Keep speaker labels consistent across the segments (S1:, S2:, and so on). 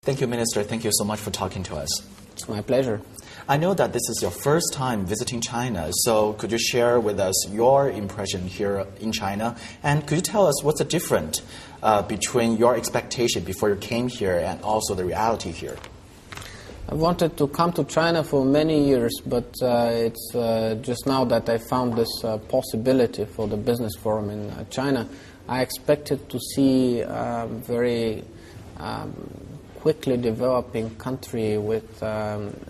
S1: Thank you, Minister. Thank you so much for talking to us.
S2: It's my pleasure.
S1: I know that this is your first time visiting China, so could you share with us your impression here in China? And could you tell us what's the difference between your expectation before you came here and also the reality here?
S2: I wanted to come to China for many years, but it's just now that I found this possibility for the business forum in China. I expected to see a very quickly developing country with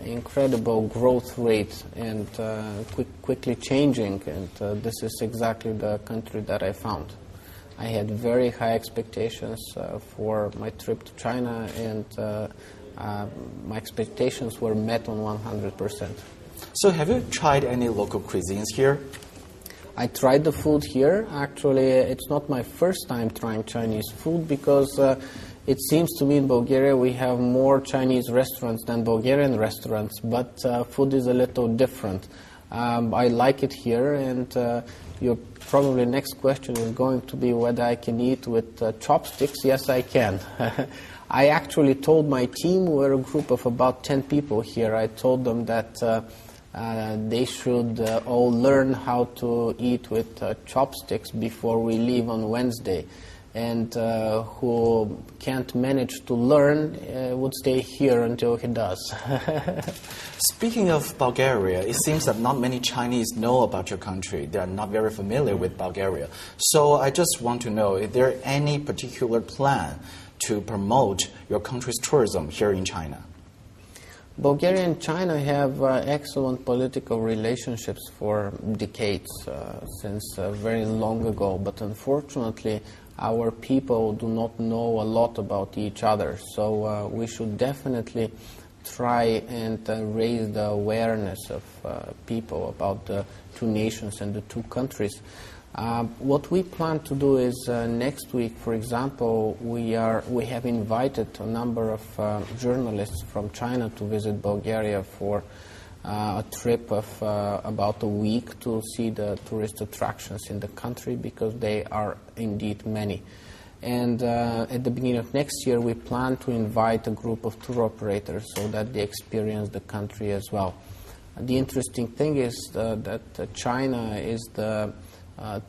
S2: incredible growth rate and quickly changing, and this is exactly the country that I found. I had very high expectations for my trip to China, and my expectations were met on 100%.
S1: So have you tried any local cuisines here?
S2: I tried the food here. Actually, it's not my first time trying Chinese food because it seems to me in Bulgaria we have more Chinese restaurants than Bulgarian restaurants, but food is a little different. I like it here, and your probably next question is going to be whether I can eat with chopsticks. Yes, I can. I actually told my team, we're a group of about 10 people here, I told them that they should all learn how to eat with chopsticks before we leave on Wednesday. And who can't manage to learn would stay here until he does.
S1: Speaking of Bulgaria, it seems that not many Chinese know about your country. They are not very familiar with Bulgaria. So I just want to know, is there any particular plan to promote your country's tourism here in China?
S2: Bulgaria and China have excellent political relationships for decades, since very long ago, but unfortunately our people do not know a lot about each other, so we should definitely try and raise the awareness of people about the two nations and the two countries. What we plan to do is next week, for example, we have invited a number of journalists from China to visit Bulgaria for a trip of about a week to see the tourist attractions in the country, because they are indeed many. And at the beginning of next year, we plan to invite a group of tour operators so that they experience the country as well. The interesting thing is that China is the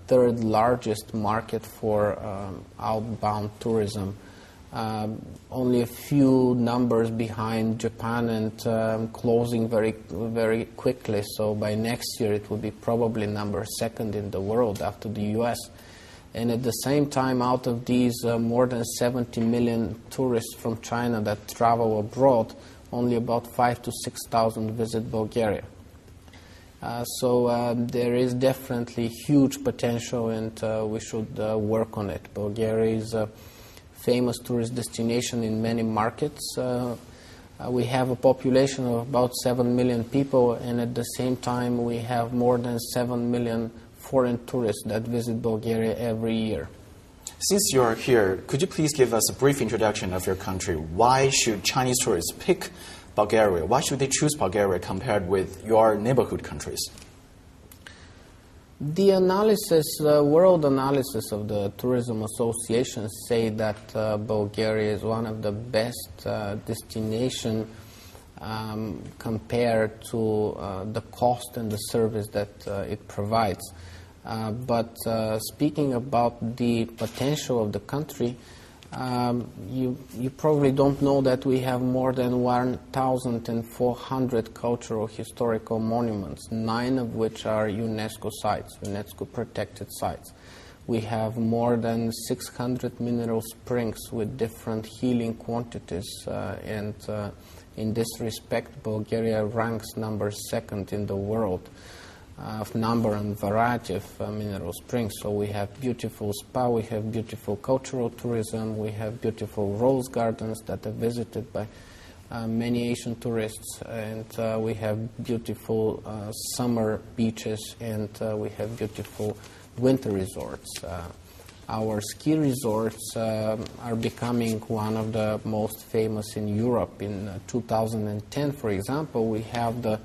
S2: third largest market for outbound tourism. Only a few numbers behind Japan, and closing very, very quickly. So by next year it will be probably number second in the world after the US. And at the same time, out of these more than 70 million tourists from China that travel abroad, only about 5,000 to 6,000 visit Bulgaria. So there is definitely huge potential, and we should work on it. Bulgaria is a famous tourist destination in many markets. We have a population of about 7 million people, and at the same time we have more than 7 million foreign tourists that visit Bulgaria every year.
S1: Since you are here, could you please give us a brief introduction of your country? Why should Chinese tourists pick Bulgaria? Why should they choose Bulgaria compared with your neighborhood countries?
S2: The analysis, world analysis of the tourism associations say that Bulgaria is one of the best destinations compared to the cost and the service that it provides. But speaking about the potential of the country, you probably don't know that we have more than 1,400 cultural historical monuments, 9 of which are UNESCO sites, UNESCO protected sites. We have more than 600 mineral springs with different healing quantities, and in this respect Bulgaria ranks number 2nd in the world of number and variety of mineral springs. So we have beautiful spa, we have beautiful cultural tourism, we have beautiful rose gardens that are visited by many Asian tourists, and we have beautiful summer beaches, and we have beautiful winter resorts. Our ski resorts are becoming one of the most famous in Europe. In 2010, for example, we had the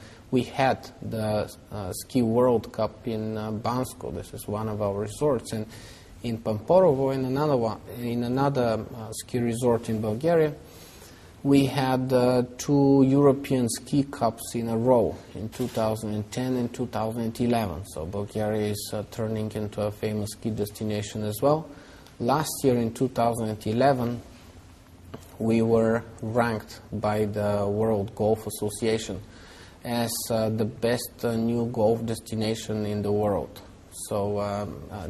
S2: Ski World Cup in Bansko. This is one of our resorts. And in Pamporovo, in another ski resort in Bulgaria, We had 2 European ski cups in a row in 2010 and 2011. So Bulgaria is turning into a famous ski destination as well. Last year in 2011, we were ranked by the World Golf Association as the best new golf destination in the world. So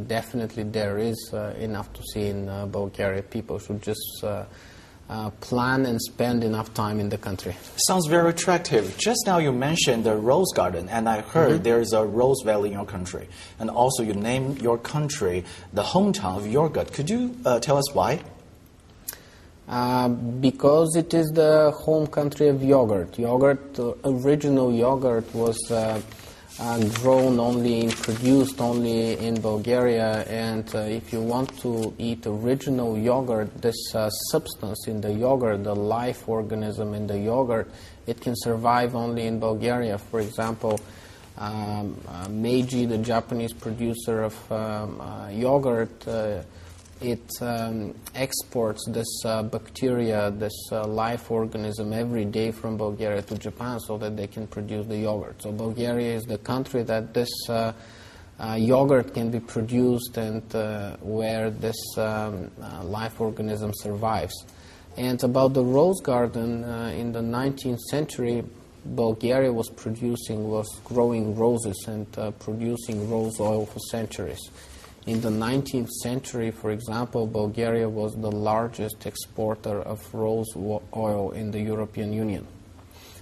S2: definitely there is enough to see in Bulgaria. People should just plan and spend enough time in the country.
S1: Sounds very attractive. Just now you mentioned the Rose Garden, and I heard there is a Rose Valley in your country. And also you named your country the hometown of yogurt. Could you tell us why?
S2: Because it is the home country of yogurt. Original yogurt was grown only and produced only in Bulgaria, and if you want to eat original yogurt, this substance in the yogurt, the life organism in the yogurt, it can survive only in Bulgaria. For example, Meiji, the Japanese producer of yogurt, it exports this bacteria, this life organism every day from Bulgaria to Japan so that they can produce the yogurt. So Bulgaria is the country that this yogurt can be produced and where this life organism survives. And about the rose garden, in the 19th century, Bulgaria was growing roses and producing rose oil for centuries. In the 19th century, for example, Bulgaria was the largest exporter of rose oil in the European Union.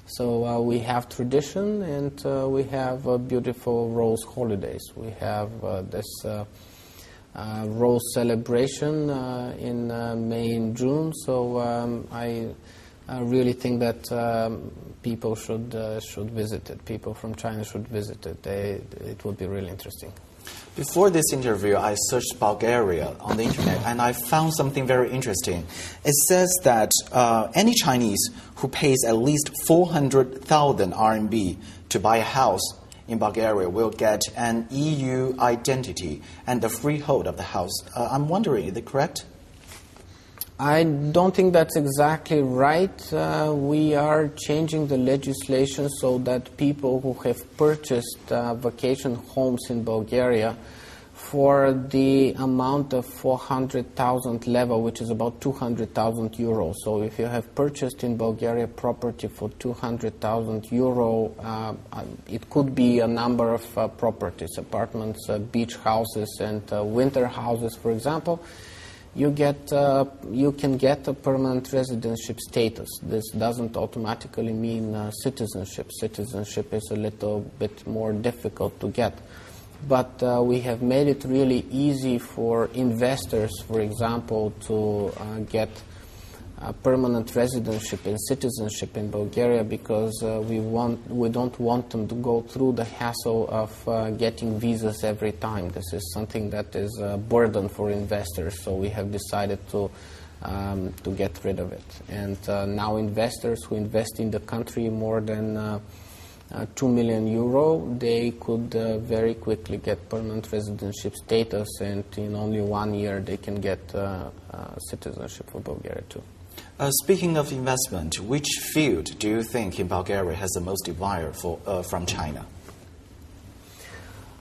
S2: So we have tradition and we have beautiful rose holidays. We have this rose celebration in May and June. So I really think that people should visit it. People from China should visit it. It would be really interesting.
S1: Before this interview, I searched Bulgaria on the internet and I found something very interesting. It says that any Chinese who pays at least 400,000 RMB to buy a house in Bulgaria will get an EU identity and the freehold of the house. I'm wondering, is it correct?
S2: I don't think that's exactly right. We are changing the legislation so that people who have purchased vacation homes in Bulgaria for the amount of 400,000 level, which is about 200,000 euros. So if you have purchased in Bulgaria property for 200,000 euro, it could be a number of properties, apartments, beach houses, and winter houses, for example. You can get a permanent residentship status. This doesn't automatically mean citizenship. Citizenship is a little bit more difficult to get. But we have made it really easy for investors, for example, to get permanent residentship and citizenship in Bulgaria because we don't want them to go through the hassle of getting visas every time. This is something that is a burden for investors, so we have decided to get rid of it. And now investors who invest in the country more than 2 million euro, they could very quickly get permanent residentship status, and in only 1 year they can get citizenship for Bulgaria too.
S1: Speaking of investment, which field do you think in Bulgaria has the most desire from China?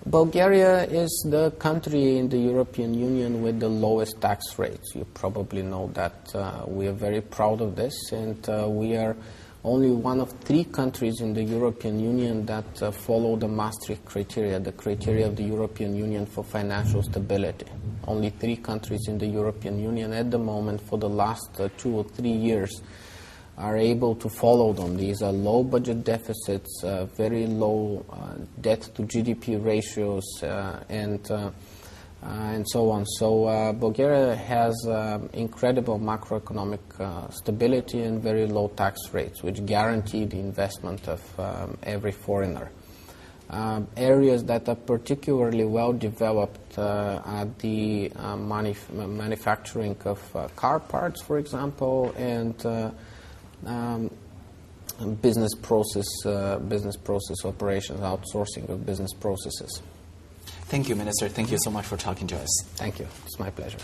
S2: Bulgaria is the country in the European Union with the lowest tax rates. You probably know that. We are very proud of this, and we are only one of 3 countries in the European Union that follow the Maastricht criteria, the criteria of the European Union for financial stability. Only 3 countries in the European Union at the moment for the last 2 or 3 years are able to follow them. These are low budget deficits, very low debt to GDP ratios, and so on. So Bulgaria has incredible macroeconomic stability and very low tax rates, which guarantee the investment of every foreigner. Areas that are particularly well developed are the manufacturing of car parts, for example, and business process operations, outsourcing of business processes.
S1: Thank you, Minister. Thank you so much for talking to us.
S2: Thank you. It's my pleasure.